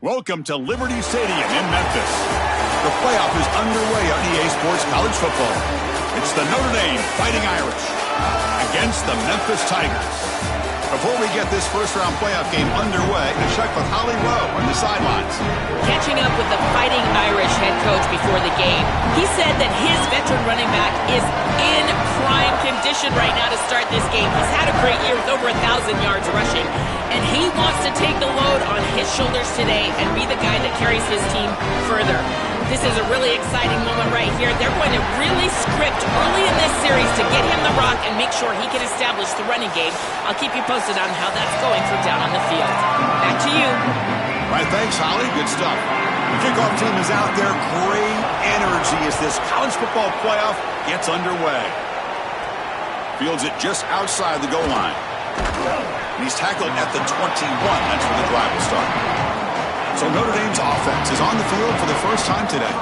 Welcome to Liberty Stadium in Memphis. The playoff is underway on EA Sports College Football. It's the Notre Dame Fighting Irish against the Memphis Tigers. Before we get this first-round playoff game underway, a check with Holly Rowe on the sidelines. Catching up with the Fighting Irish head coach before the game, he said that his veteran running back is in prime condition right now to start this game. He's had a great year with over 1,000 yards rushing, and he wants to take the load on his shoulders today and be the guy that carries his team further. This is a really exciting moment right here. They're going to really script early in this series to get him the rock and make sure he can establish the running game. I'll keep you posted on how that's going from down on the field. Back to you. All right, thanks, Holly. Good stuff. The kickoff team is out there. Great energy as this college football playoff gets underway. Fields it just outside the goal line. And he's tackled at the 21. That's where the drive will start. So Notre Dame's offense is on the field for the first time today.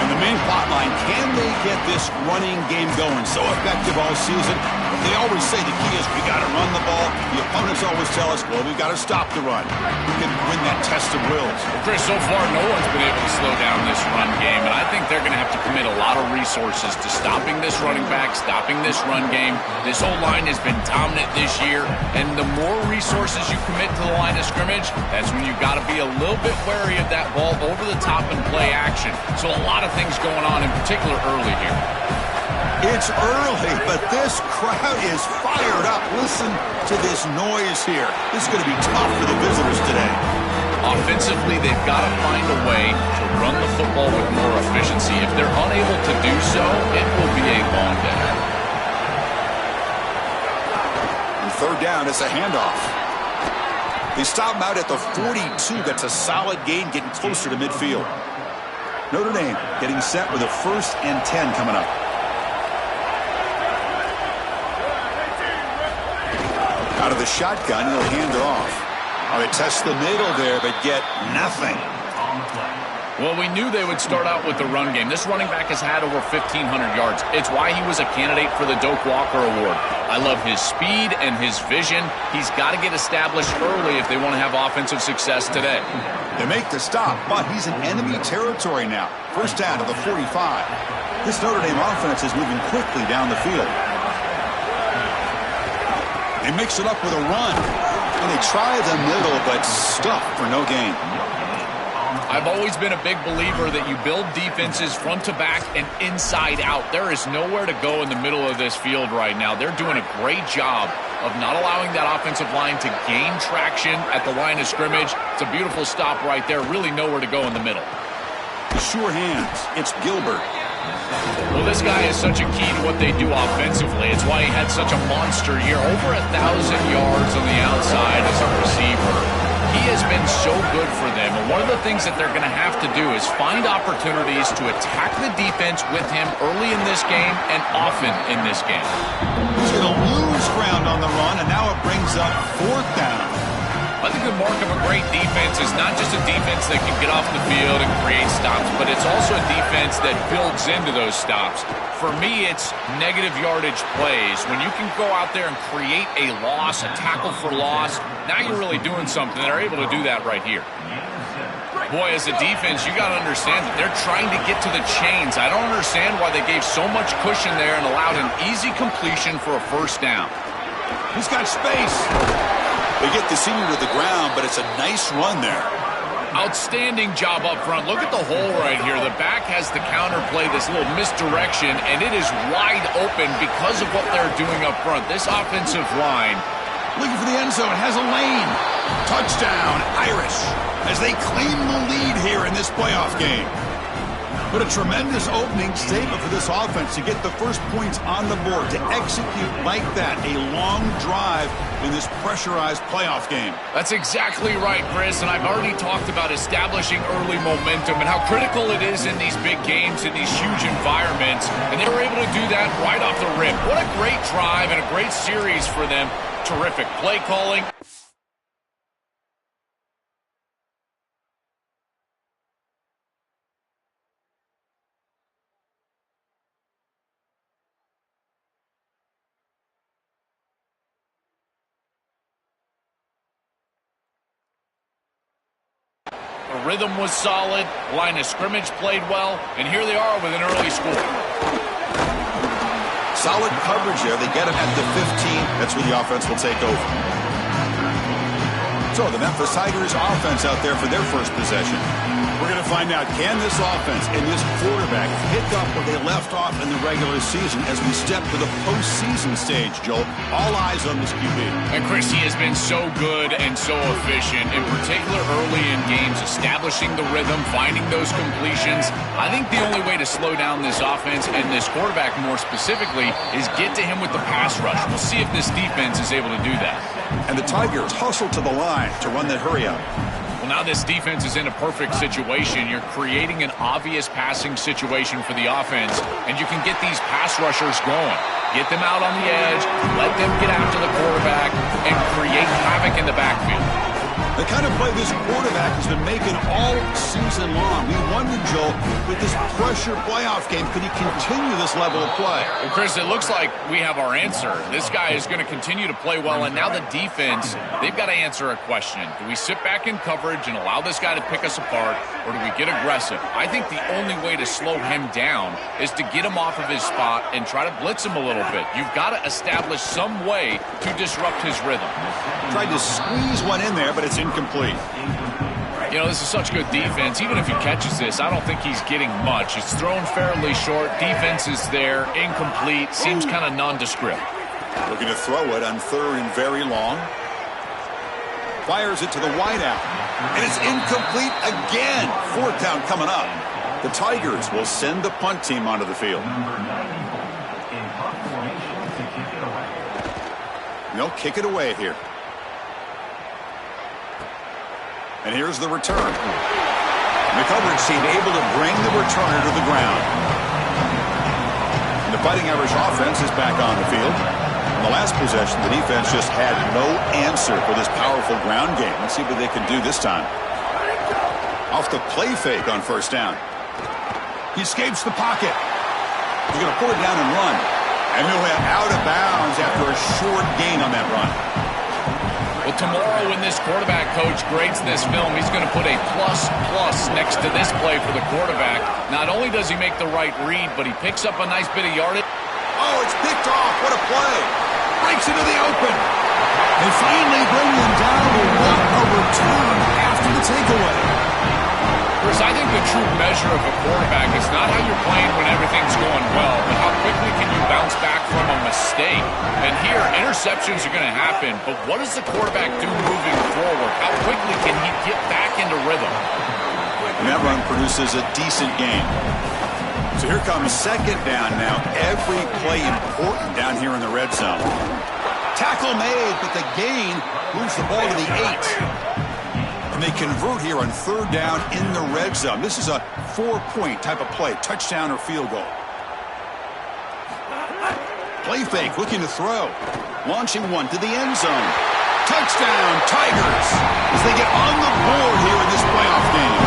And the main plot line, can they get this running game going? So effective all season. They always say the key is we got to run the ball. The opponents always tell us, well, we've got to stop the run. We can win that test of wills. Well, Chris, so far no one's been able to slow down this run game, and I think they're going to have to commit a lot of resources to stopping this running back, stopping this run game. This O-line has been dominant this year, and the more resources you commit to the line of scrimmage, that's when you've got to be a little bit wary of that ball over the top and play action. So a lot of things going on, in particular early here. It's early, but this crowd is fired up. Listen to this noise here. This is going to be tough for the visitors today. Offensively, they've got to find a way to run the football with more efficiency. If they're unable to do so, it will be a long day. On third down, it's a handoff. They stop him out at the 42. That's a solid gain, getting closer to midfield. Notre Dame getting set with a 1st and 10 coming up. Out of the shotgun, he'll hand it off. Oh, they test the middle there, but get nothing. Well, we knew they would start out with the run game. This running back has had over 1,500 yards. It's why he was a candidate for the Doak Walker Award. I love his speed and his vision. He's got to get established early if they want to have offensive success today. They make the stop, but he's in enemy territory now. First down to the 45. This Notre Dame offense is moving quickly down the field. They mix it up with a run. And they try the middle, but stuff for no gain. I've always been a big believer that you build defenses front to back and inside out. There is nowhere to go in the middle of this field right now. They're doing a great job of not allowing that offensive line to gain traction at the line of scrimmage. It's a beautiful stop right there. Really nowhere to go in the middle. Sure hands. It's Gilbert. Well, this guy is such a key to what they do offensively. It's why he had such a monster year. Over 1,000 yards on the outside as a receiver. He has been so good for them. And one of the things that they're going to have to do is find opportunities to attack the defense with him early in this game and often in this game. He's going to lose ground on the run, and now it brings up 4th down. I think the mark of a great defense is not just a defense that can get off the field and create stops, but it's also a defense that builds into those stops. For me, it's negative yardage plays. When you can go out there and create a loss, a tackle for loss, now you're really doing something. They're able to do that right here. Boy, as a defense, you got to understand that they're trying to get to the chains. I don't understand why they gave so much cushion there and allowed an easy completion for a first down. He's got space. They get the senior to the ground, but it's a nice run there. Outstanding job up front. Look at the hole right here. The back has the counterplay, this little misdirection, and it is wide open because of what they're doing up front. This offensive line. Looking for the end zone, has a lane. Touchdown, Irish, as they claim the lead here in this playoff game. But a tremendous opening statement for this offense to get the first points on the board, to execute like that, a long drive in this pressurized playoff game. That's exactly right, Chris, and I've already talked about establishing early momentum and how critical it is in these big games, in these huge environments, and they were able to do that right off the rip. What a great drive and a great series for them. Terrific play calling. rhythm was solid, line of scrimmage played well, and here they are with an early score. Solid coverage there. They get him at the 15. That's where the offense will take over. So the Memphis Tigers offense out there for their first possession. We're going to find out, can this offense and this quarterback pick up where they left off in the regular season as we step to the postseason stage, Joel? All eyes on this QB. And Chris, he has been so good and so efficient, in particular early in games, establishing the rhythm, finding those completions. I think the only way to slow down this offense and this quarterback more specifically is get to him with the pass rush. We'll see if this defense is able to do that. And the Tigers hustle to the line to run that hurry up. Well, now this defense is in a perfect situation. You're creating an obvious passing situation for the offense, and you can get these pass rushers going. Get them out on the edge, let them get after the quarterback, and create havoc in the backfield. The kind of play this quarterback has been making all season long. We wonder, Joel, with this pressure playoff game, could he continue this level of play? Well, Chris, it looks like we have our answer. This guy is going to continue to play well, and now the defense, they've got to answer a question. Do we sit back in coverage and allow this guy to pick us apart, or do we get aggressive? I think the only way to slow him down is to get him off of his spot and try to blitz him a little bit. You've got to establish some way to disrupt his rhythm. Tried to squeeze one in there, but it's incomplete. You know, this is such good defense. Even if he catches this, I don't think he's getting much. It's thrown fairly short. Defense is there. Incomplete. Seems kind of nondescript. Looking to throw it on 3rd and very long. Fires it to the wideout. And it's incomplete again. 4th down coming up. The Tigers will send the punt team onto the field. They'll kick it away here. And here's the return. The coverage team able to bring the returner to the ground. And the Fighting Irish offense is back on the field. In the last possession, the defense just had no answer for this powerful ground game. Let's see what they can do this time. Off the play fake on 1st down. He escapes the pocket. He's going to pull it down and run. And he'll head out of bounds after a short gain on that run. Well, tomorrow when this quarterback coach grades this film, he's going to put a plus next to this play for the quarterback. Not only does he make the right read, but he picks up a nice bit of yardage. Oh, it's picked off. What a play. Breaks into the open. They finally bring him down to want a return after the takeaway. Chris, I think the true measure of a quarterback is not how you're playing when everything's going well, but how quickly can you bounce back from a mistake. And here, interceptions are going to happen, but what does the quarterback do moving forward? How quickly can he get back into rhythm? And that run produces a decent gain. So here comes 2nd down now. Every play important down here in the red zone. Tackle made, but the gain moves the ball to the 8. And they convert here on 3rd down in the red zone. This is a 4-point type of play, touchdown or field goal. Play fake, looking to throw. Launching one to the end zone. Touchdown, Tigers, as they get on the board here in this playoff game.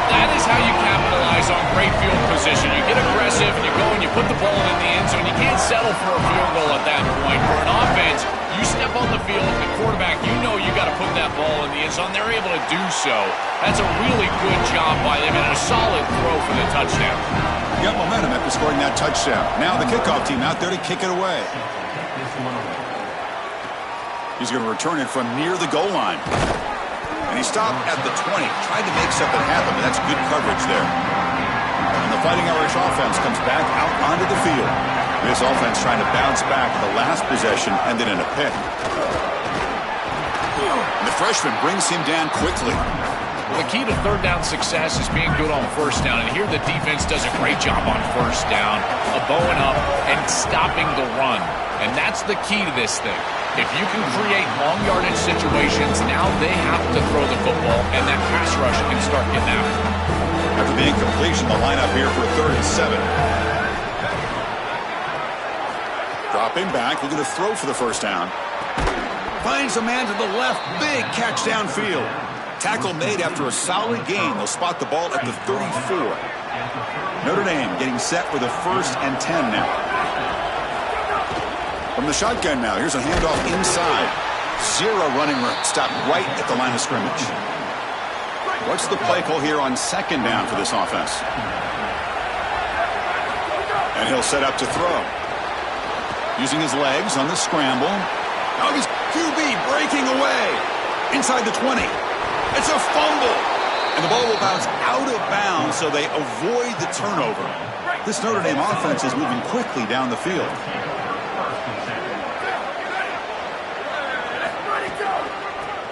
That is how you capitalize on great field position. You get aggressive, and you go and you put the ball in the end zone. You can't settle for a field goal at that point. For an offense, you step on the field, the quarterback, you know you got to put that ball in the end zone. They're able to do so. That's a really good job by them, and a solid throw for the touchdown. Got momentum after scoring that touchdown. Now the kickoff team out there to kick it away. He's going to return it from near the goal line. And he stopped at the 20. Tried to make something happen, but that's good coverage there. And the Fighting Irish offense comes back out onto the field. This offense trying to bounce back. The last possession ended in a pick. And the freshman brings him down quickly. Well, the key to 3rd down success is being good on 1st down. And here the defense does a great job on 1st down, of bowing up and stopping the run. And that's the key to this thing. If you can create long yardage situations, now they have to throw the football, and that pass rush can start getting after them. After the incompletion, the lineup here for 3rd and 7. Dropping back, looking to throw for the 1st down. Finds a man to the left, big catch downfield. Tackle made after a solid gain. They'll spot the ball at the 34. Notre Dame getting set for the 1st and 10 now. From the shotgun now, here's a handoff inside. Zero running room. Stopped right at the line of scrimmage. What's the play call here on second down for this offense? And he'll set up to throw. Using his legs on the scramble. Now he's QB breaking away. Inside the 20. It's a fumble. And the ball will bounce out of bounds, so they avoid the turnover. This Notre Dame offense is moving quickly down the field.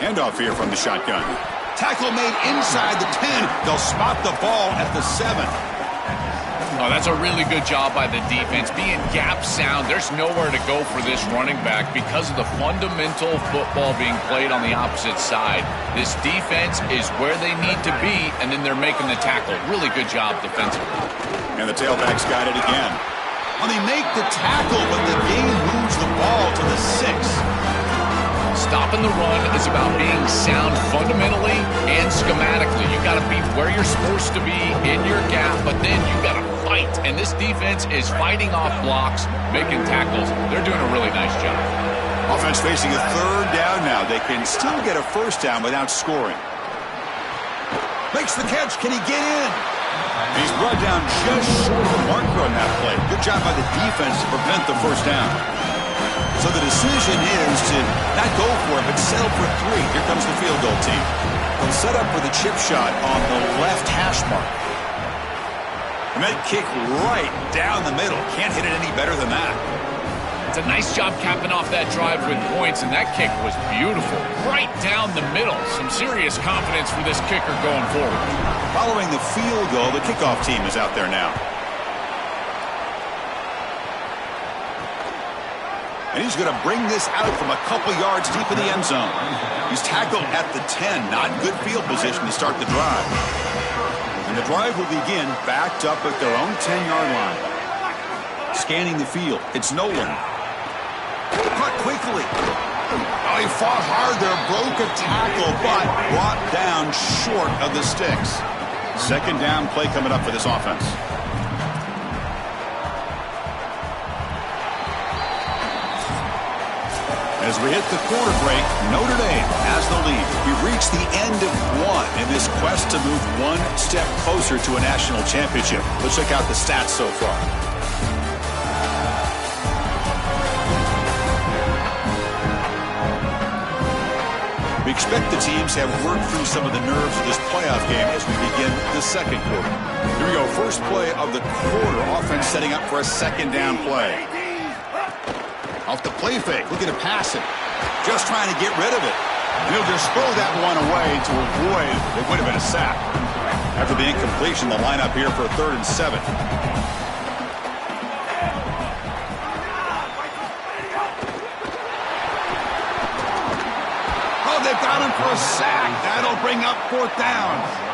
Handoff here from the shotgun. Tackle made inside the 10. They'll spot the ball at the 7. Oh, that's a really good job by the defense. Being gap sound, there's nowhere to go for this running back because of the fundamental football being played on the opposite side. This defense is where they need to be, and then they're making the tackle. Really good job defensively. And the tailback's got it again. Well, they make the tackle, but the game moves the ball to the 6. Stopping the run is about being sound fundamentally and schematically. You got to be where you're supposed to be in your gap, but then you got to fight. And this defense is fighting off blocks, making tackles. They're doing a really nice job. Offense facing a third down now. They can still get a first down without scoring. Makes the catch. Can he get in? He's brought down just short of the marker on that play. Good job by the defense to prevent the first down. So the decision is to not go for it, but settle for 3. Here comes the field goal team. They'll set up for the chip shot on the left hash mark. And that kick right down the middle. Can't hit it any better than that. It's a nice job capping off that drive with points, and that kick was beautiful. Right down the middle. Some serious confidence for this kicker going forward. Following the field goal, the kickoff team is out there now. And he's going to bring this out from a couple yards deep in the end zone. He's tackled at the 10. Not good field position to start the drive. And the drive will begin backed up at their own 10-yard line. Scanning the field. It's Nolan. Cut quickly. Oh, he fought hard there. Broke a tackle, but brought down short of the sticks. Second down play coming up for this offense. As we hit the quarter break, Notre Dame has the lead. We've reached the end of 1 in this quest to move one step closer to a national championship. Let's check out the stats so far. We expect the teams to have worked through some of the nerves of this playoff game as we begin the second quarter. Here we go, first play of the quarter. Offense setting up for a second down play. Off the play fake, looking to pass it. Just trying to get rid of it. And he'll just throw that one away to avoid it would have been a sack. After the incompletion, the lineup here for a 3rd and 7. Oh, they've got him for a sack. That'll bring up 4th down.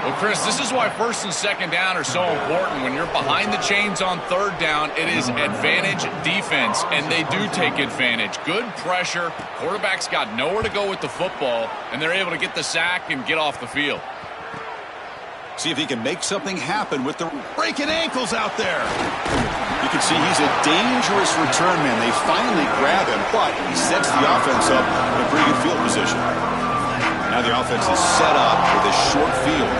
Well, Chris, this is why 1st and 2nd down are so important. When you're behind the chains on 3rd down, it is advantage defense, and they do take advantage. Good pressure. Quarterback's got nowhere to go with the football, and they're able to get the sack and get off the field. See if he can make something happen with the breaking ankles out there. You can see he's a dangerous return man. They finally grab him, but he sets the offense up in a pretty good field position. Now the offense is set up with a short field.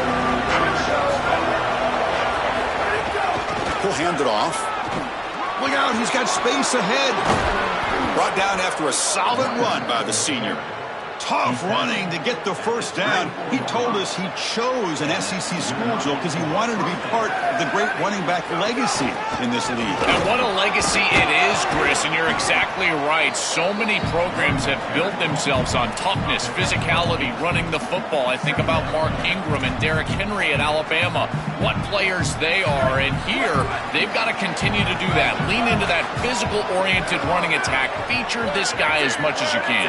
He'll hand it off. Look out, he's got space ahead. Brought down after a solid run by the senior. Tough running to get the first down. He told us he chose an SEC school, Joe, because he wanted to be part of the great running back legacy in this league. And what a legacy it is, Chris, and you're exactly right. So many programs have built themselves on toughness, physicality, running the football. I think about Mark Ingram and Derrick Henry at Alabama. What players they are, and here they've got to continue to do that. Lean into that physical-oriented running attack. Feature this guy as much as you can.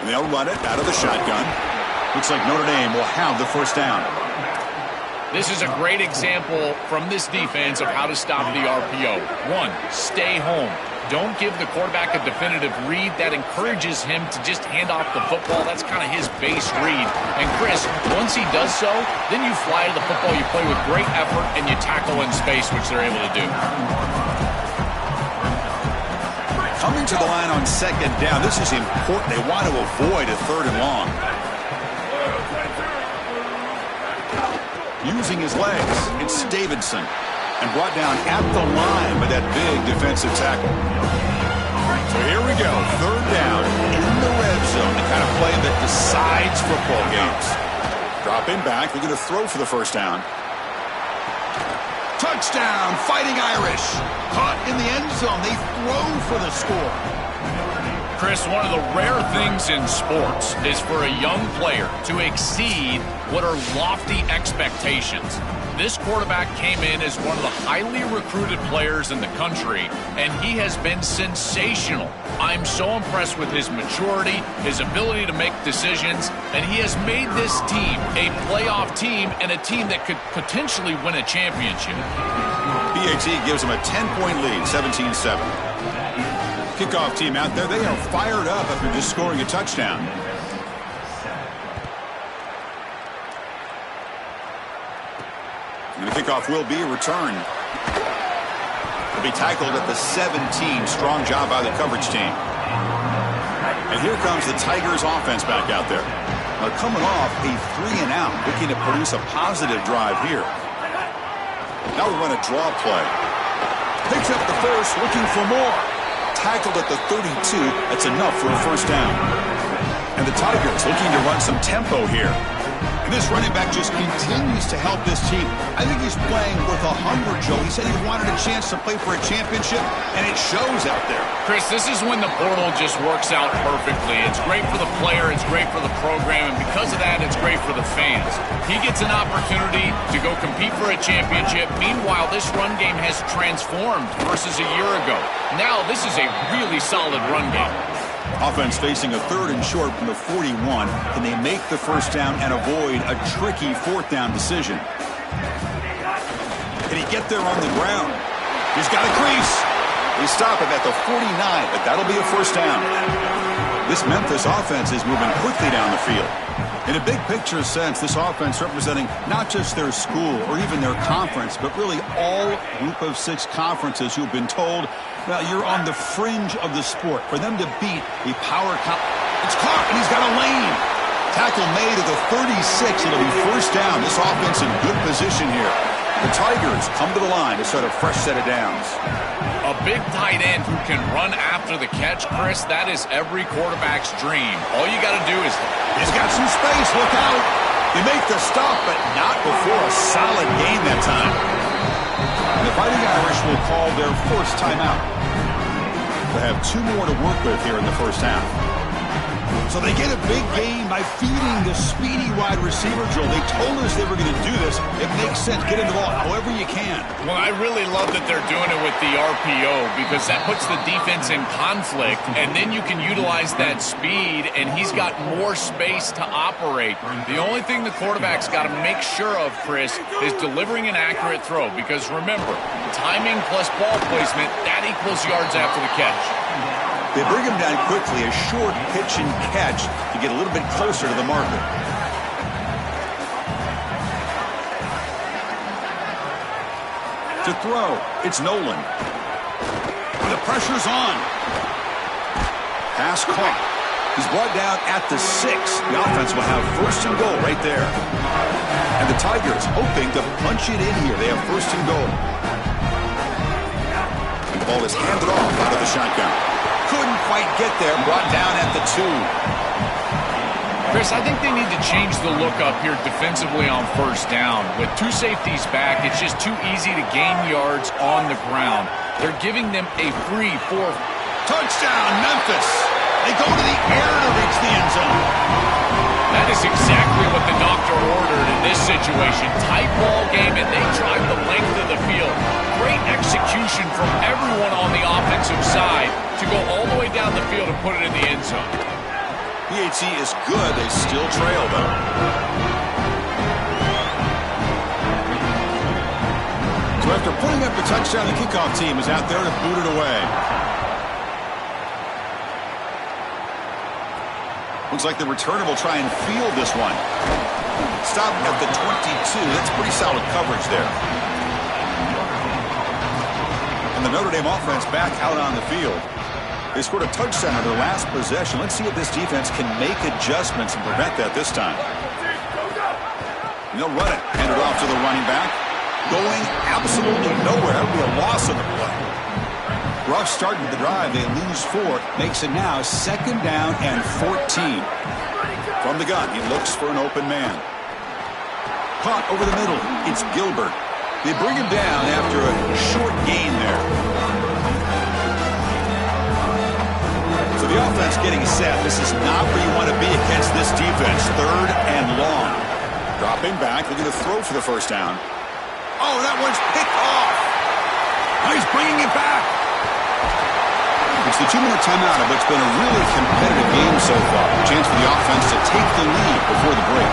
They'll run it out of the shotgun. Looks like Notre Dame will have the first down. This is a great example from this defense of how to stop the RPO. 1, stay home. Don't give the quarterback a definitive read. That encourages him to just hand off the football. That's kind of his base read. And Chris, once he does so, then you fly to the football. You play with great effort, and you tackle in space, which they're able to do. Coming to the line on second down. This is important. They want to avoid a 3rd and long. using his legs. It's Davidson. And brought down at the line by that big defensive tackle. So here we go. Third down in the red zone. The kind of play that decides football games. Dropping back. They're going to throw for the first down. Touchdown, Fighting Irish. Caught in the end zone. They throw for the score. Chris, one of the rare things in sports is for a young player to exceed what are lofty expectations. This quarterback came in as one of the highly recruited players in the country, and he has been sensational. I'm so impressed with his maturity, his ability to make decisions, and he has made this team a playoff team and a team that could potentially win a championship. PAT gives him a 10-point lead, 17-7. Kickoff team out there, they are fired up after just scoring a touchdown. And the kickoff will be returned. Will be tackled at the 17. Strong job by the coverage team. And here comes the Tigers offense back out there. Now coming off a 3-and-out, looking to produce a positive drive here. Now we run a draw play. Picks up the first, looking for more. Tackled at the 32. That's enough for a first down. And the Tigers looking to run some tempo here. And this running back just continues to help this team. I think he's playing with a hunger, Joe. He said he wanted a chance to play for a championship, and it shows out there. Chris, this is when the portal just works out perfectly. It's great for the player, it's great for the program, and because of that, it's great for the fans. He gets an opportunity to go compete for a championship. Meanwhile, this run game has transformed versus a year ago. Now, this is a really solid run game. Offense facing a 3rd and short from the 41. Can they make the first down and avoid a tricky 4th down decision? Can he get there on the ground? He's got a crease. They stop it at the 49, but that'll be a first down. This Memphis offense is moving quickly down the field. In a big picture sense, this offense representing not just their school or even their conference, but really all group of 6 conferences who've been told, well, you're on the fringe of the sport. For them to beat a power it's caught, and he's got a lane. Tackle made at the 36. It'll be first down. This offense in good position here. The Tigers come to the line to start a fresh set of downs. A big tight end who can run after the catch, Chris, that is every quarterback's dream. All you got to do is... He's got some space. Look out. They make the stop, but not before a solid gain that time. And the Fighting Irish will call their first timeout. They have 2 more to work with here in the first half. So they get a big gain by feeding the speedy wide receiver, Joe. They told us they were going to do this. It makes sense. Get him the ball however you can. Well, I really love that they're doing it with the RPO because that puts the defense in conflict, and then you can utilize that speed, and he's got more space to operate. The only thing the quarterback's got to make sure of, Chris, is delivering an accurate throw because, remember, timing plus ball placement, that equals yards after the catch. They bring him down quickly, a short pitch and catch to get a little bit closer to the marker. To throw, it's Nolan. The pressure's on. Pass caught. He's brought down at the 6. The offense will have first and goal right there. And the Tigers hoping to punch it in here. They have first and goal. The ball is handed off out of the shotgun. Couldn't quite get there, brought down at the 2. Chris, I think they need to change the look up here defensively on first down. With 2 safeties back, it's just too easy to gain yards on the ground. They're giving them a free 4. Touchdown, Memphis. They go to the air to reach the end zone. That is exactly what the doctor ordered in this situation. Tight ball game, and they drive the length of the field. Great execution from everyone on the offensive side to go all the way down the field and put it in the end zone. PAT is good. They still trail, though. So after putting up the touchdown, the kickoff team is out there to boot it away. Looks like the returner will try and field this one. Stop at the 22. That's pretty solid coverage there. And the Notre Dame offense back out on the field. They scored a touchdown on their last possession. Let's see if this defense can make adjustments and prevent that this time. And they'll run it. Hand it off to the running back. Going absolutely nowhere. That would be a loss of the play. Rough start to the drive. They lose 4. Makes it now 2nd down and 14. From the gun, he looks for an open man. Caught over the middle. It's Gilbert. They bring him down after a short gain there. So the offense getting set. This is not where you want to be against this defense. 3rd and long. Dropping back, looking to throw for the first down. Oh, that one's picked off. Now he's bringing it back. It's the 2-minute timeout of what's been a really competitive game so far. A chance for the offense to take the lead before the break.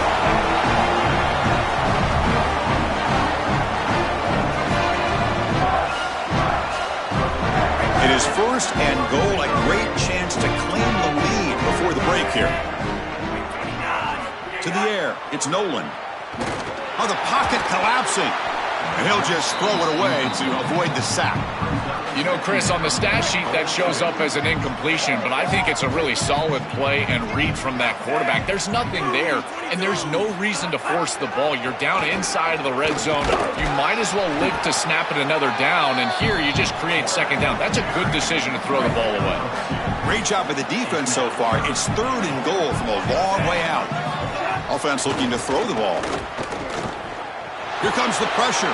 It is 1st and goal. A great chance to claim the lead before the break here. To the air. It's Nolan. Oh, the pocket collapsing. And he'll just throw it away to avoid the sack. You know, Chris, on the stat sheet that shows up as an incompletion, but I think it's a really solid play and read from that quarterback. There's nothing there, and there's no reason to force the ball. You're down inside of the red zone. You might as well live to snap it another down, and here you just create 2nd down. That's a good decision to throw the ball away. Great job by the defense so far. It's 3rd and goal from a long way out. Offense looking to throw the ball. Here comes the pressure.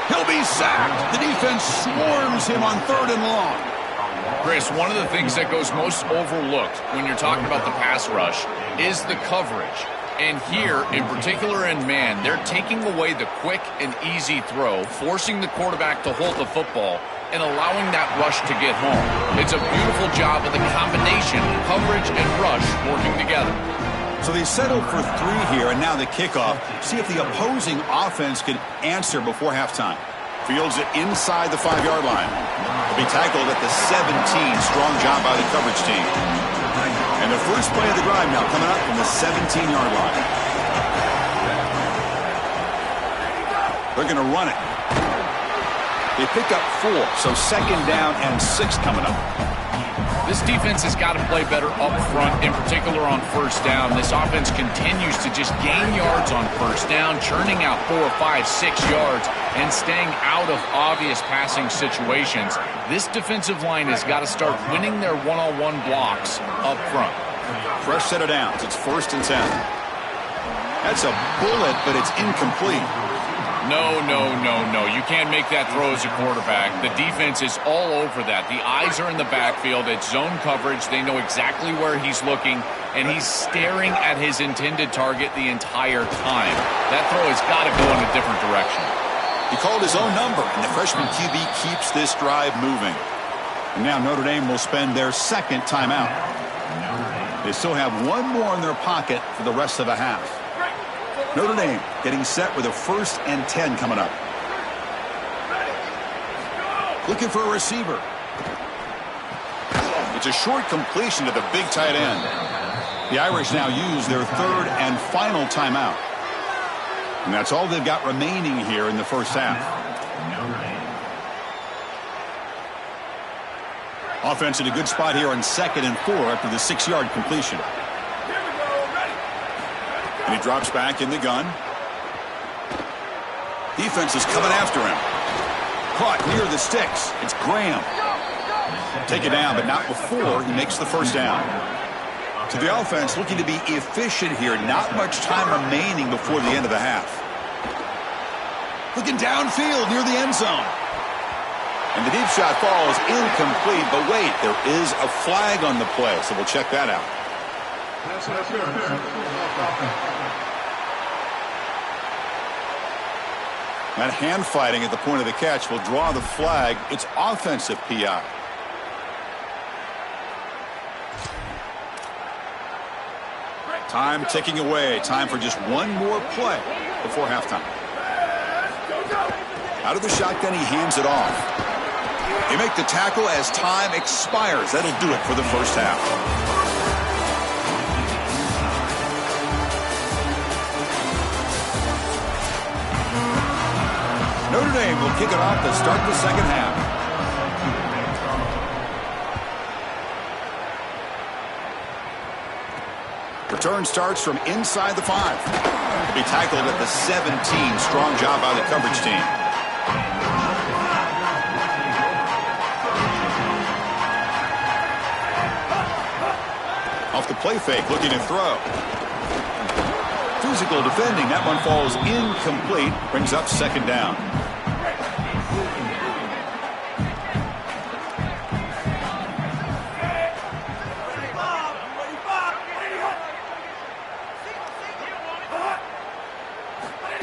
He'll be sacked. The defense swarms him on 3rd and long. Chris, one of the things that goes most overlooked when you're talking about the pass rush is the coverage. And here, in particular in man, they're taking away the quick and easy throw, forcing the quarterback to hold the football and allowing that rush to get home. It's a beautiful job of the combination, coverage and rush working together. So they settled for 3 here, and now the kickoff. See if the opposing offense can answer before halftime. Fields it inside the 5-yard line. He'll be tackled at the 17. Strong job by the coverage team. And the first play of the drive now coming up from the 17-yard line. They're going to run it. They pick up 4, so 2nd down and 6 coming up. This defense has got to play better up front, in particular on 1st down. This offense continues to just gain yards on 1st down, churning out 4, 5, 6 yards, and staying out of obvious passing situations. This defensive line has got to start winning their one-on-one blocks up front. Fresh set of downs. It's 1st and 10. That's a bullet, but it's incomplete. No. You can't make that throw as a quarterback. The defense is all over that. The eyes are in the backfield. It's zone coverage. They know exactly where he's looking, and he's staring at his intended target the entire time. That throw has got to go in a different direction. He called his own number, and the freshman QB keeps this drive moving. And now Notre Dame will spend their 2nd timeout. They still have 1 more in their pocket for the rest of the half. Notre Dame getting set with a 1st and 10 coming up. Looking for a receiver. It's a short completion to the big tight end. The Irish now use their 3rd and final timeout. And that's all they've got remaining here in the first half. Offense in a good spot here on 2nd and 4 after the 6-yard completion. And he drops back in the gun. Defense is coming after him. Caught near the sticks. It's Graham. Take it down, but not before he makes the 1st down. To the offense, looking to be efficient here. Not much time remaining before the end of the half. Looking downfield near the end zone. And the deep shot falls incomplete. But wait, there is a flag on the play, so we'll check that out. That hand fighting at the point of the catch will draw the flag. It's offensive PI. Time ticking away. Time for just 1 more play before halftime. Out of the shotgun, he hands it off. They make the tackle as time expires. That'll do it for the first half. Notre Dame will kick it off to start the second half. Return starts from inside the 5. Be tackled at the 17. Strong job by the coverage team. Off the play fake, looking to throw. Physical defending. That one falls incomplete. Brings up second down.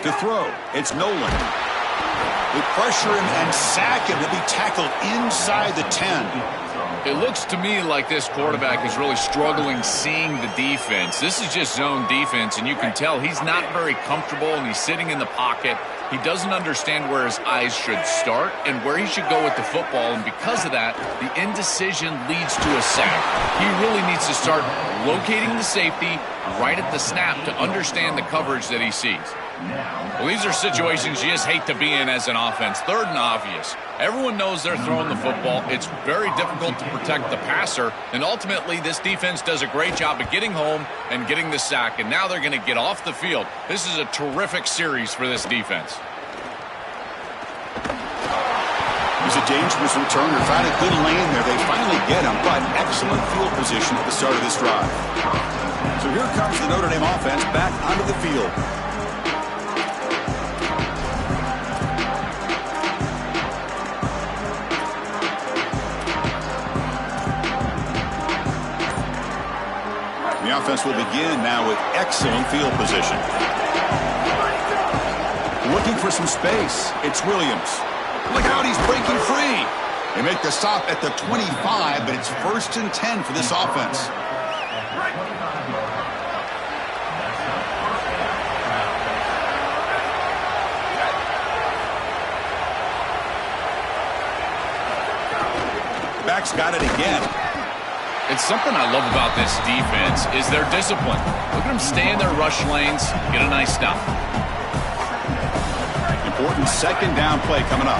To throw, it's Nolan. They pressure him and sack him. He'll be tackled inside the 10. It looks to me like this quarterback is really struggling seeing the defense. This is just zone defense, and you can tell he's not very comfortable, and he's sitting in the pocket. He doesn't understand where his eyes should start and where he should go with the football, and because of that, the indecision leads to a sack. He really needs to start locating the safety right at the snap to understand the coverage that he sees. Well, these are situations you just hate to be in as an offense. Third and obvious. Everyone knows they're throwing the football. It's very difficult to protect the passer, and ultimately this defense does a great job of getting home and getting the sack, and now they're going to get off the field. This is a terrific series for this defense. He's a dangerous returner. Found a good lane there. They finally get him, but excellent field position at the start of this drive. So here comes the Notre Dame offense back onto the field. The offense will begin now with excellent field position. Looking for some space. It's Williams. Look out, he's breaking free. They make the stop at the 25, but it's 1st and 10 for this offense. Back's got it again. It's something I love about this defense is their discipline. Look at them stay in their rush lanes, get a nice stop. Important second down play coming up.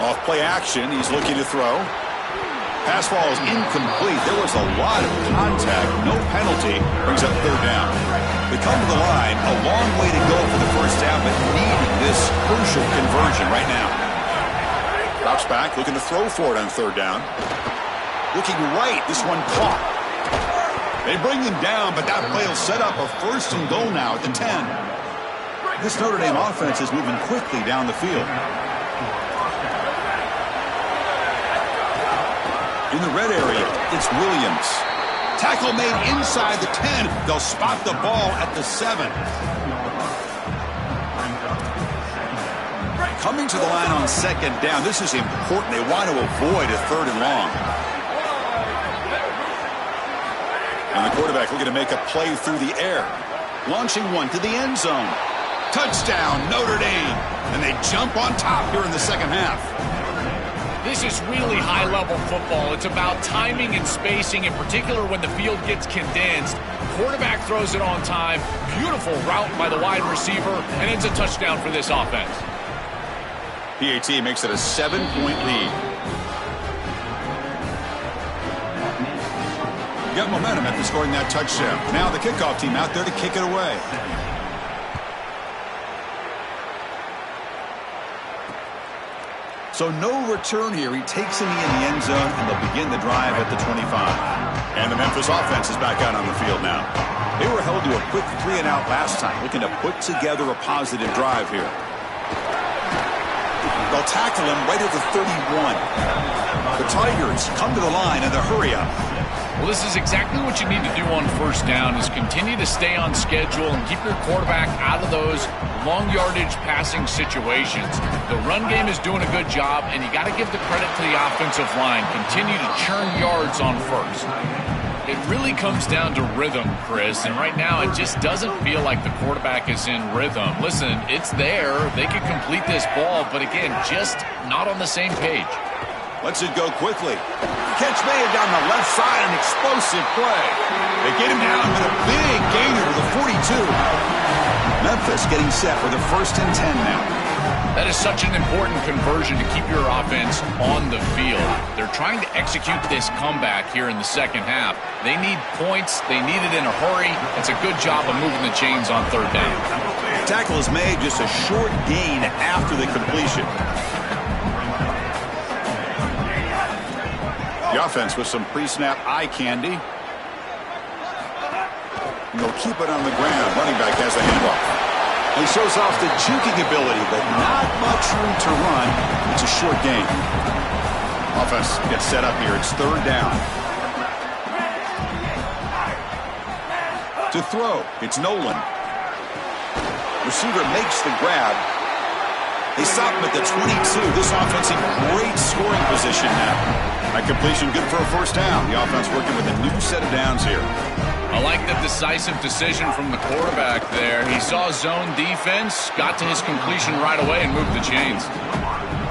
Off play action, he's looking to throw. Pass ball is incomplete. There was a lot of contact, no penalty. Brings up third down. They come to the line, a long way to go for the first down, but needing this crucial conversion right now. Drops back, looking to throw for it on third down. Looking right, this one caught. They bring him down, but that play will set up a 1st and goal now at the 10. This Notre Dame offense is moving quickly down the field. In the red area, it's Williams. Tackle made inside the 10. They'll spot the ball at the 7. Coming to the line on second down. This is important. They want to avoid a 3rd and long. And the quarterback looking to make a play through the air. Launching one to the end zone. Touchdown, Notre Dame. And they jump on top here in the second half. This is really high-level football. It's about timing and spacing, in particular when the field gets condensed. Quarterback throws it on time. Beautiful route by the wide receiver, and it's a touchdown for this offense. PAT makes it a 7-point lead. You got momentum after scoring that touchdown. Now the kickoff team out there to kick it away. So no return here. He takes it in the end zone, and they'll begin the drive at the 25. And the Memphis offense is back out on the field now. They were held to a quick 3-and-out last time, looking to put together a positive drive here. They'll tackle him right at the 31. The Tigers come to the line in the hurry up. Well, this is exactly what you need to do on first down is continue to stay on schedule and keep your quarterback out of those long yardage passing situations. The run game is doing a good job, and you got to give the credit to the offensive line. Continue to churn yards on first. It really comes down to rhythm, Chris, and right now it just doesn't feel like the quarterback is in rhythm. Listen, it's there. They could complete this ball, but again, just not on the same page. Lets it go quickly. Catch made down the left side, an explosive play. They get him down with a big gainer to the 42. Memphis getting set for the 1st and 10 now. That is such an important conversion to keep your offense on the field. They're trying to execute this comeback here in the second half. They need points. They need it in a hurry. It's a good job of moving the chains on third down. Tackle is made, just a short gain after the completion. The offense with some pre-snap eye candy. And they'll keep it on the ground. Running back has the handoff. He shows off the juking ability, but not much room to run. It's a short gain. Offense gets set up here. It's third down. To throw, it's Nolan. Receiver makes the grab. They stop him at the 22. This offense in great scoring position now. That completion good for a first down. The offense working with a new set of downs here. I like the decisive decision from the quarterback there. He saw zone defense, got to his completion right away, and moved the chains.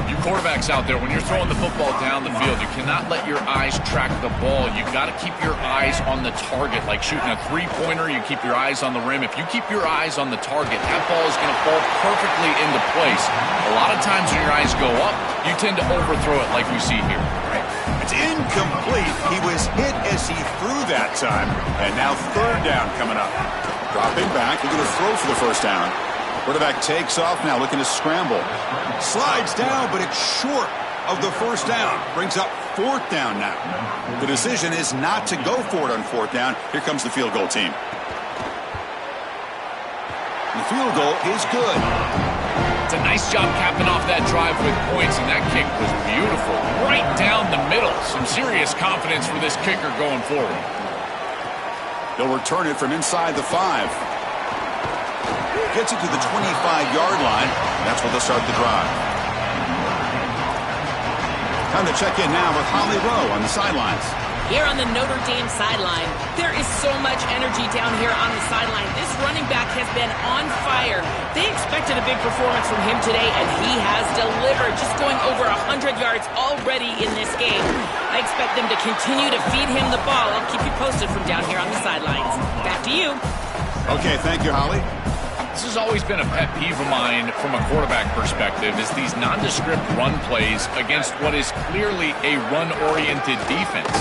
You quarterbacks out there, when you're throwing the football down the field, you cannot let your eyes track the ball. You've got to keep your eyes on the target. Like shooting a three-pointer, you keep your eyes on the rim. If you keep your eyes on the target, that ball is going to fall perfectly into place. A lot of times when your eyes go up, you tend to overthrow it like we see here. It's incomplete. He was hit as he threw that time. And now third down coming up. Dropping back, looking to throw for the first down. Quarterback takes off now, looking to scramble. Slides down, but it's short of the first down. Brings up fourth down now. The decision is not to go for it on fourth down. Here comes the field goal team. The field goal is good. It's a nice job capping off that drive with points, and that kick was beautiful. Right down the middle. Some serious confidence for this kicker going forward. They'll return it from inside the 5. Gets it to the 25-yard line. That's where they'll start the drive. Time to check in now with Holly Rowe on the sidelines. Here on the Notre Dame sideline, there is so much energy down here on the sideline. This running back has been on fire. They expected a big performance from him today, and he has delivered, just going over 100 yards already in this game. I expect them to continue to feed him the ball. I'll keep you posted from down here on the sidelines. Back to you. Okay, thank you, Holly. This has always been a pet peeve of mine from a quarterback perspective, is these nondescript run plays against what is clearly a run-oriented defense.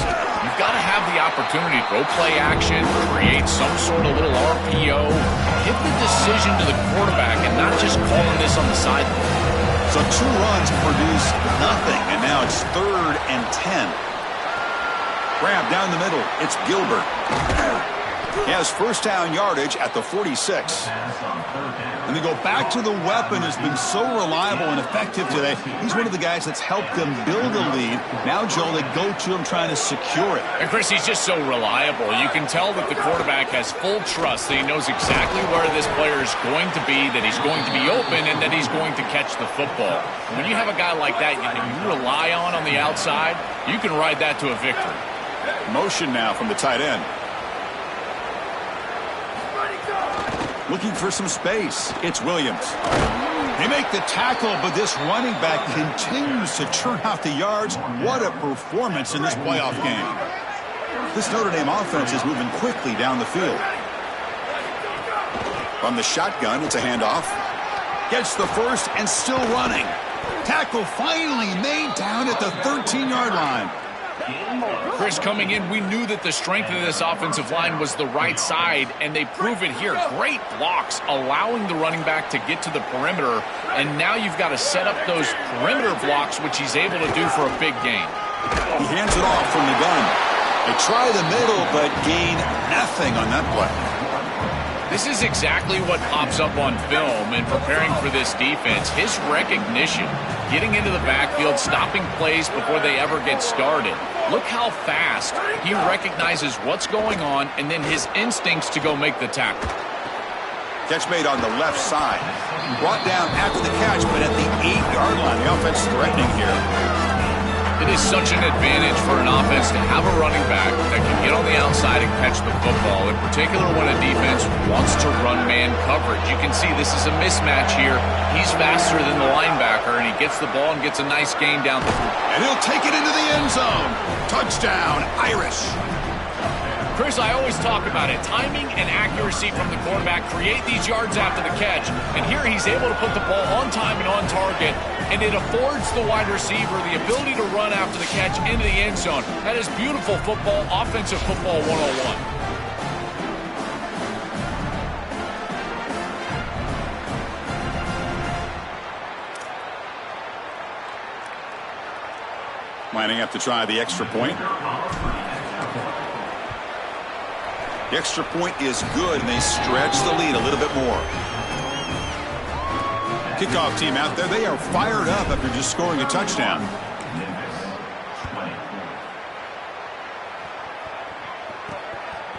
You've got to have the opportunity to go play action, create some sort of little RPO, give the decision to the quarterback and not just calling this on the sideline. So 2 runs produce nothing, and now it's 3rd and 10. Grab down the middle. It's Gilbert. He has first down yardage at the 46. And they go back to the weapon who's been so reliable and effective today. He's one of the guys that's helped them build a lead. Now, Joel, they go to him trying to secure it. And, Chris, he's just so reliable. You can tell that the quarterback has full trust that he knows exactly where this player is going to be, that he's going to be open, and that he's going to catch the football. When you have a guy like that you rely on the outside, you can ride that to a victory. Motion now from the tight end. Looking for some space. It's Williams. They make the tackle, but this running back continues to churn out the yards. What a performance in this playoff game. This Notre Dame offense is moving quickly down the field. From the shotgun, it's a handoff. Gets the first and still running. Tackle finally made down at the 13-yard line. Chris, coming in, we knew that the strength of this offensive line was the right side, and they prove it here. Great blocks, allowing the running back to get to the perimeter, and now you've got to set up those perimeter blocks, which he's able to do for a big gain. He hands it off from the gun. They try the middle, but gain nothing on that play. This is exactly what pops up on film in preparing for this defense. His recognition, getting into the backfield, stopping plays before they ever get started. Look how fast he recognizes what's going on, and then his instincts to go make the tackle. Catch made on the left side. Brought down after the catch, but at the 8-yard line. The offense threatening here. It is such an advantage for an offense to have a running back that can get on the outside and catch the football, in particular when a defense wants to run man coverage. You can see this is a mismatch here. He's faster than the linebacker, and he gets the ball and gets a nice gain down the field. And he'll take it into the end zone. Touchdown, Irish. Chris, I always talk about it. Timing and accuracy from the quarterback create these yards after the catch. And here he's able to put the ball on time and on target. And it affords the wide receiver the ability to run after the catch into the end zone. That is beautiful football, offensive football 101. Lining up to try the extra point. The extra point is good, and they stretch the lead a little bit more. Kickoff team out there, they are fired up after just scoring a touchdown.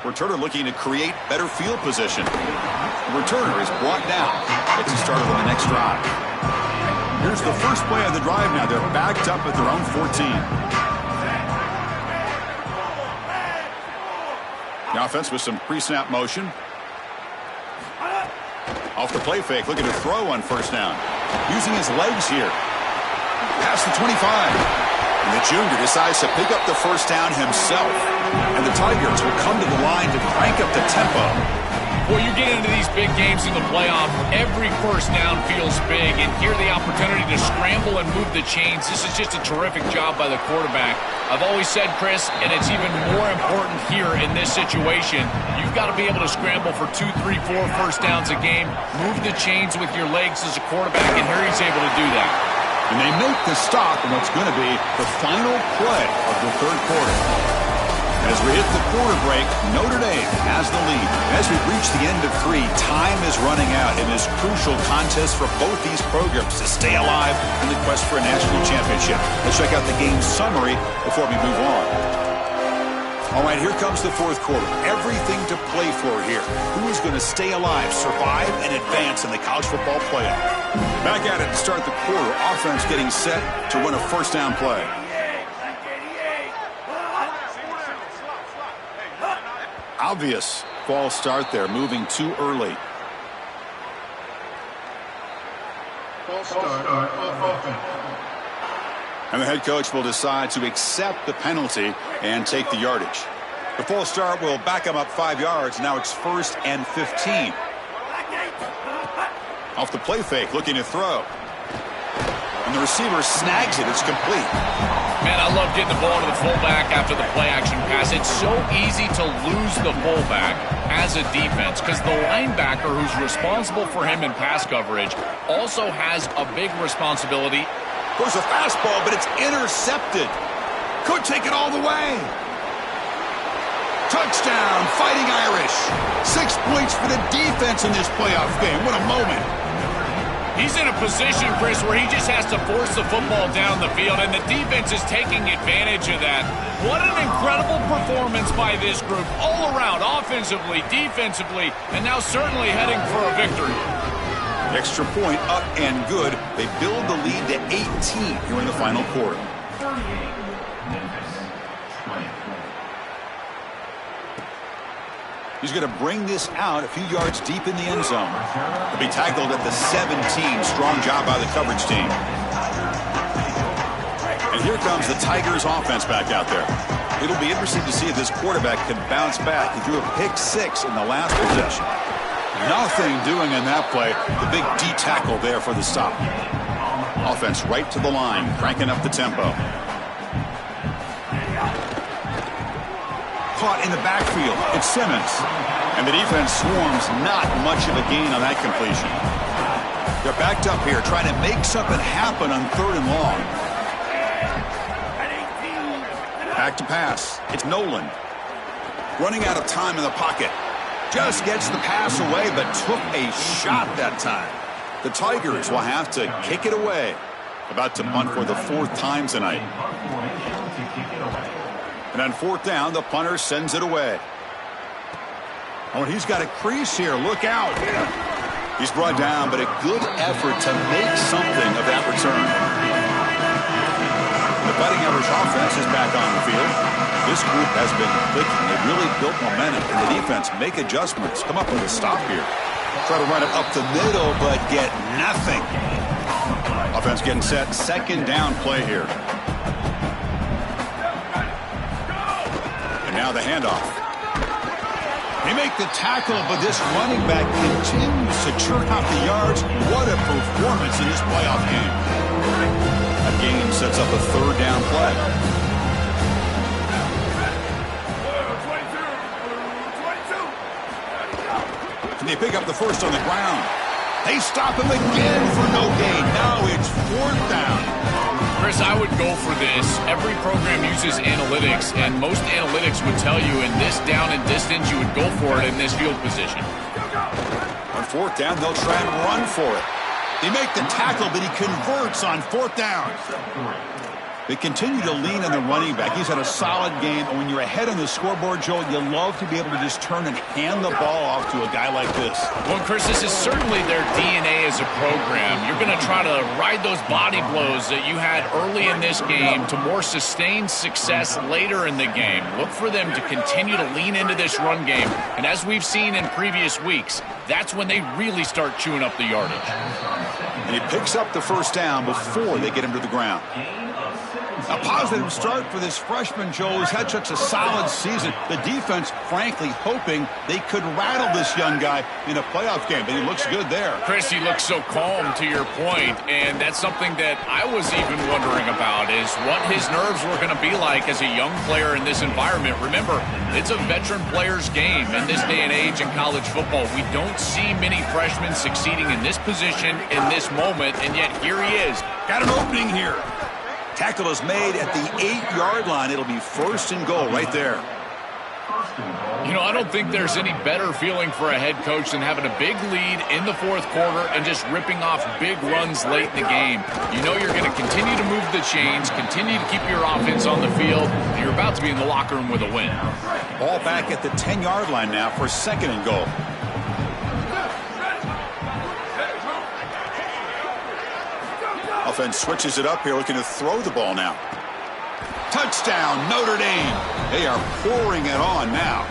Returner looking to create better field position. The returner is brought down. Gets started on the next drive. Here's the first play of the drive now. They're backed up at their own 14. The offense with some pre-snap motion. Off the play fake, looking to throw on first down. Using his legs here. Past the 25. And the junior decides to pick up the first down himself. And the Tigers will come to the line to crank up the tempo. Well, you get into these big games in the playoff, every first down feels big, and here the opportunity to scramble and move the chains. This is just a terrific job by the quarterback. I've always said, Chris, and it's even more important here in this situation, you've got to be able to scramble for 2, 3, 4 first downs a game, move the chains with your legs as a quarterback, and here he's able to do that. And they make the stop in what's going to be the final play of the third quarter. As we hit the quarter break, Notre Dame has the lead. As we reach the end of 3, time is running out in this crucial contest for both these programs to stay alive in the quest for a national championship. Let's check out the game summary before we move on. All right, here comes the fourth quarter. Everything to play for here. Who is going to stay alive, survive, and advance in the college football playoff? Back at it to start the quarter. Offense getting set to win a first down play. Obvious false start there, moving too early. False start offense. And the head coach will decide to accept the penalty and take the yardage. The false start will back him up 5 yards. Now it's 1st and 15. Off the play fake, looking to throw. And the receiver snags it. It's complete. Man, I love getting the ball to the fullback after the play-action pass. It's so easy to lose the fullback as a defense because the linebacker who's responsible for him in pass coverage also has a big responsibility. Goes a fastball, but it's intercepted. Could take it all the way. Touchdown, Fighting Irish. 6 points for the defense in this playoff game. What a moment. He's in a position, Chris, where he just has to force the football down the field, and the defense is taking advantage of that. What an incredible performance by this group all around, offensively, defensively, and now certainly heading for a victory. Extra point up and good. They build the lead to 18 here in the final quarter. 38, Memphis, 24. He's going to bring this out a few yards deep in the end zone. He'll be tackled at the 17. Strong job by the coverage team. And here comes the Tigers offense back out there. It'll be interesting to see if this quarterback can bounce back. He threw a pick-6 in the last possession. Nothing doing in that play. The big D tackle there for the stop. Offense right to the line, cranking up the tempo. Caught in the backfield. It's Simmons. And the defense swarms. Not much of a gain on that completion. They're backed up here trying to make something happen on 3rd and long. Back to pass. It's Nolan. Running out of time in the pocket. Just gets the pass away, but took a shot that time. The Tigers will have to kick it away. About to punt for the 4th time tonight. And on 4th down, the punter sends it away. Oh, and he's got a crease here. Look out. He's brought down, but a good effort to make something of that return. The Fighting Irish offense is back on the field. This group has been clicking. They've really built momentum, and the defense make adjustments. Come up with a stop here. Try to run it up the middle, but get nothing. Offense getting set. 2nd down play here. And now the handoff. They make the tackle, but this running back continues to churn out the yards. What a performance in this playoff game. That game sets up a third down play. And they pick up the first on the ground. They stop him again for no gain. Now it's fourth down. Chris, I would go for this. Every program uses analytics, and most analytics would tell you in this down and distance, you would go for it in this field position. On fourth down, they'll try and run for it. They make the tackle, but he converts on fourth down. They continue to lean on the running back. He's had a solid game, and when you're ahead on the scoreboard, Joe, you love to be able to just turn and hand the ball off to a guy like this. Well, Chris, this is certainly their DNA as a program. You're going to try to ride those body blows that you had early in this game to more sustained success later in the game. Look for them to continue to lean into this run game, and as we've seen in previous weeks, that's when they really start chewing up the yardage. And he picks up the first down before they get him to the ground. A positive start for this freshman, Joe, who's had such a solid season. The defense, frankly, hoping they could rattle this young guy in a playoff game, but he looks good there. Chris, he looks so calm, to your point, and that's something that I was even wondering about, is what his nerves were going to be like as a young player in this environment. Remember, it's a veteran player's game in this day and age in college football. We don't see many freshmen succeeding in this position in this moment, and yet here he is. Got an opening here. Tackle is made at the 8-yard line. It'll be first and goal right there. You know, I don't think there's any better feeling for a head coach than having a big lead in the fourth quarter and just ripping off big runs late in the game. You know you're going to continue to move the chains, continue to keep your offense on the field, and you're about to be in the locker room with a win. Ball back at the 10-yard line now for second and goal. Offense switches it up here, looking to throw the ball now. Touchdown, Notre Dame. They are pouring it on now.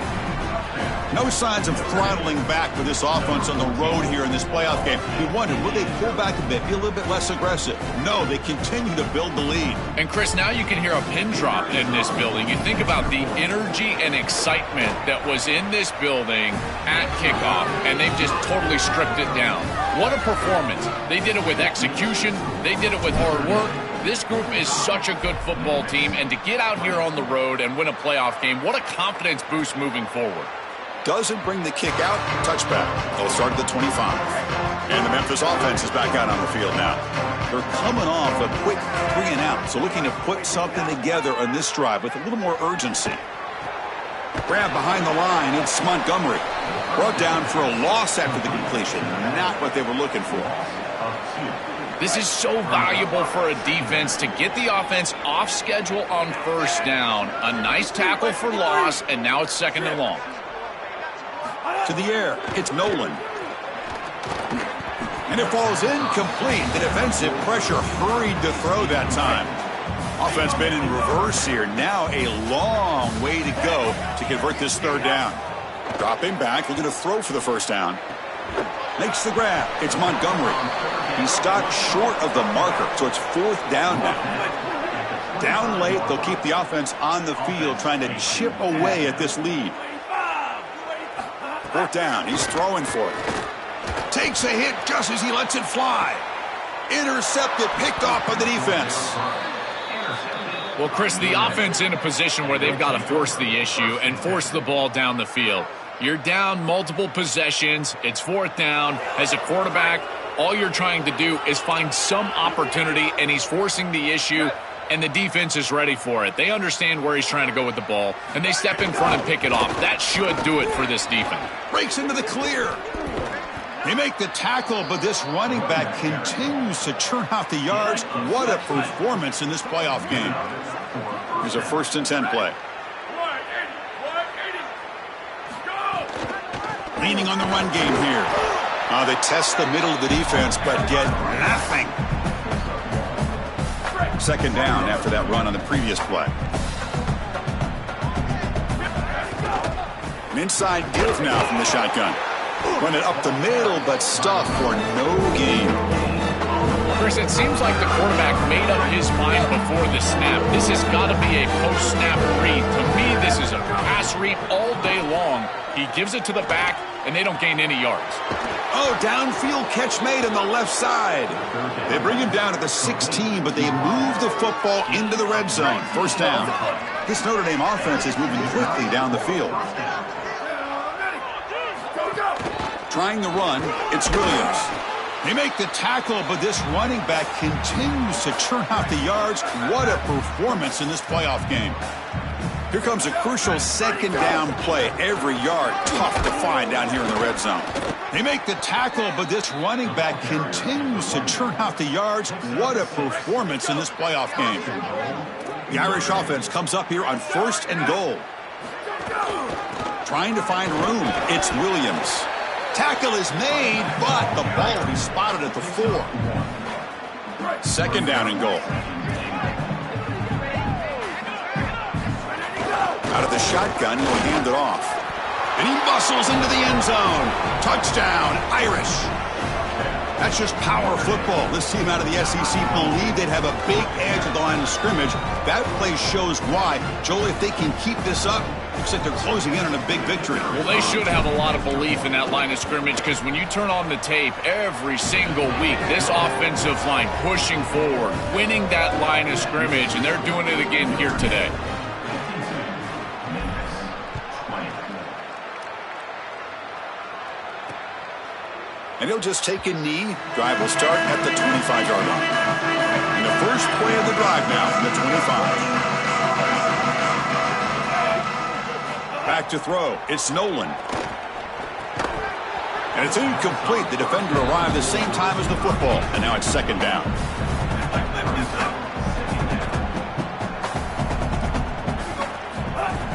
No signs of throttling back for this offense on the road here in this playoff game. We wondered, will they pull back a bit, be a little bit less aggressive? No, they continue to build the lead. And, Chris, now you can hear a pin drop in this building. You think about the energy and excitement that was in this building at kickoff, and they've just totally stripped it down. What a performance. They did it with execution. They did it with hard work. This group is such a good football team, and to get out here on the road and win a playoff game, what a confidence boost moving forward. Doesn't bring the kick out. Touchback. They'll start at the 25. And the Memphis offense is back out on the field now. They're coming off a quick 3-and-out, so looking to put something together on this drive with a little more urgency. Grab behind the line. It's Montgomery. Brought down for a loss after the completion. Not what they were looking for. This is so valuable for a defense to get the offense off schedule on first down. A nice tackle for loss, and now it's second and long. To the air, it's Nolan. And it falls incomplete. The defensive pressure hurried to throw that time. Offense been in reverse here. Now a long way to go to convert this third down. Dropping back, looking to throw for the first down. Makes the grab. It's Montgomery. He stopped short of the marker, so it's fourth down now. Down late, they'll keep the offense on the field trying to chip away at this lead. Fourth down, he's throwing for it. Takes a hit just as he lets it fly. Intercepted, picked off by the defense. Well, Chris, the offense in a position where they've got to force the issue and force the ball down the field. You're down multiple possessions. It's fourth down. As a quarterback, all you're trying to do is find some opportunity, and he's forcing the issue, and the defense is ready for it. They understand where he's trying to go with the ball, and they step in front and pick it off. That should do it for this defense. Breaks into the clear. They make the tackle, but this running back continues to churn out the yards. What a performance in this playoff game. Here's a 1st and 10 play. Leaning on the run game here. They test the middle of the defense, but get nothing. Second down after that run on the previous play. An inside give now from the shotgun. Run it up the middle, but stuffed for no gain. Chris, it seems like the quarterback made up his mind before the snap. This has got to be a post-snap read. To me, this is a pass read all day long. He gives it to the back, and they don't gain any yards. Oh, downfield catch made on the left side. They bring him down at the 16, but they move the football into the red zone. First down. This Notre Dame offense is moving quickly down the field. Trying the run, it's Williams. They make the tackle, but this running back continues to churn out the yards. What a performance in this playoff game. Here comes a crucial second down play. Every yard tough to find down here in the red zone. They make the tackle, but this running back continues to churn out the yards. What a performance in this playoff game. The Irish offense comes up here on 1st and goal. Trying to find room. It's Williams. Tackle is made, but the ball will be spotted at the 4. Second down and goal. Out of the shotgun, he'll hand it off. And he muscles into the end zone. Touchdown, Irish. That's just power football. This team out of the SEC believed they'd have a big edge at the line of scrimmage. That play shows why. Joel, if they can keep this up, looks like they're closing in on a big victory. Well, they should have a lot of belief in that line of scrimmage because when you turn on the tape every single week, this offensive line pushing forward, winning that line of scrimmage, and they're doing it again here today. And he'll just take a knee. Drive will start at the 25-yard line. And the first play of the drive now from the 25. Back to throw. It's Nolan. And it's incomplete. The defender arrived the same time as the football. And now it's second down.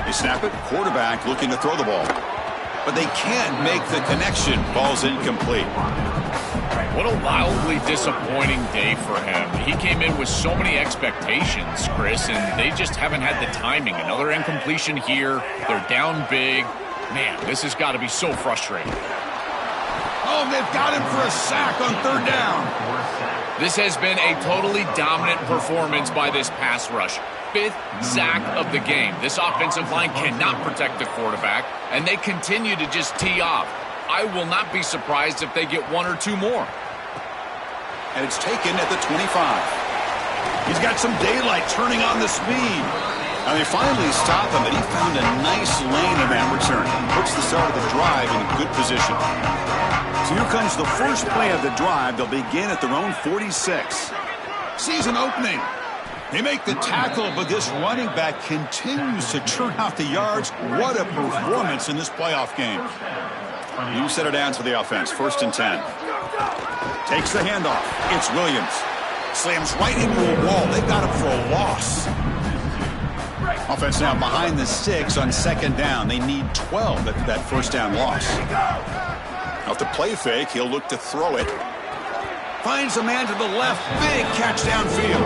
They snap it. Quarterback looking to throw the ball. But they can't make the connection. Ball's incomplete. What a wildly disappointing day for him. He came in with so many expectations, Chris, and they just haven't had the timing. Another incompletion here. They're down big. Man, this has got to be so frustrating. Oh, they've got him for a sack on 3rd down. This has been a totally dominant performance by this pass rush. 5th sack of the game. This offensive line cannot protect the quarterback, and they continue to just tee off. I will not be surprised if they get 1 or 2 more. And it's taken at the 25. He's got some daylight turning on the speed. And they finally stop him, and he found a nice lane in that return. Puts the start of the drive in good position. So here comes the first play of the drive. They'll begin at their own 46. Season opening. They make the tackle, but this running back continues to churn out the yards. What a performance in this playoff game. You set it down to the offense. 1st and 10. Takes the handoff. It's Williams. Slams right into a wall. They got him for a loss. Offense now behind the 6 on 2nd down. They need 12 at that 1st down loss. Off the play fake, he'll look to throw it. Finds a man to the left. Big catch downfield.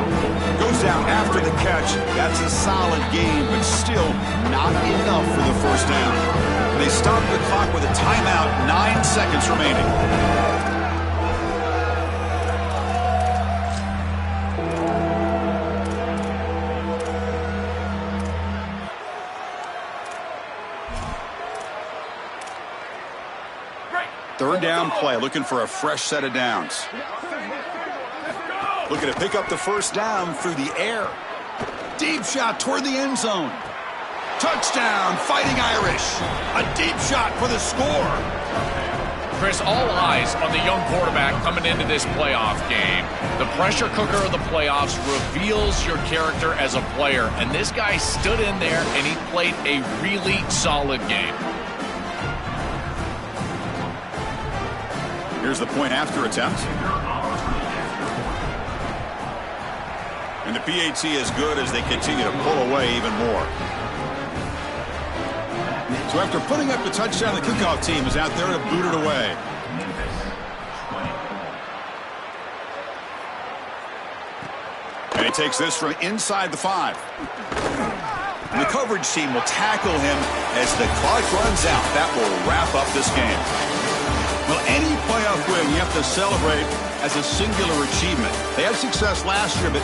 Goes down after the catch. That's a solid game, but still not enough for the 1st down. They stop the clock with a timeout. 9 seconds remaining. Third down play, looking for a fresh set of downs. Looking to pick up the 1st down through the air. Deep shot toward the end zone. Touchdown, Fighting Irish. A deep shot for the score. Chris, all eyes on the young quarterback coming into this playoff game. The pressure cooker of the playoffs reveals your character as a player, and this guy stood in there and he played a really solid game. Here's the point after attempt. And the PAT is good as they continue to pull away even more. So after putting up the touchdown, the kickoff team is out there to boot it away. And he takes this from inside the 5. And the coverage team will tackle him as the clock runs out. That will wrap up this game. Well, any playoff win, you have to celebrate as a singular achievement. They had success last year, but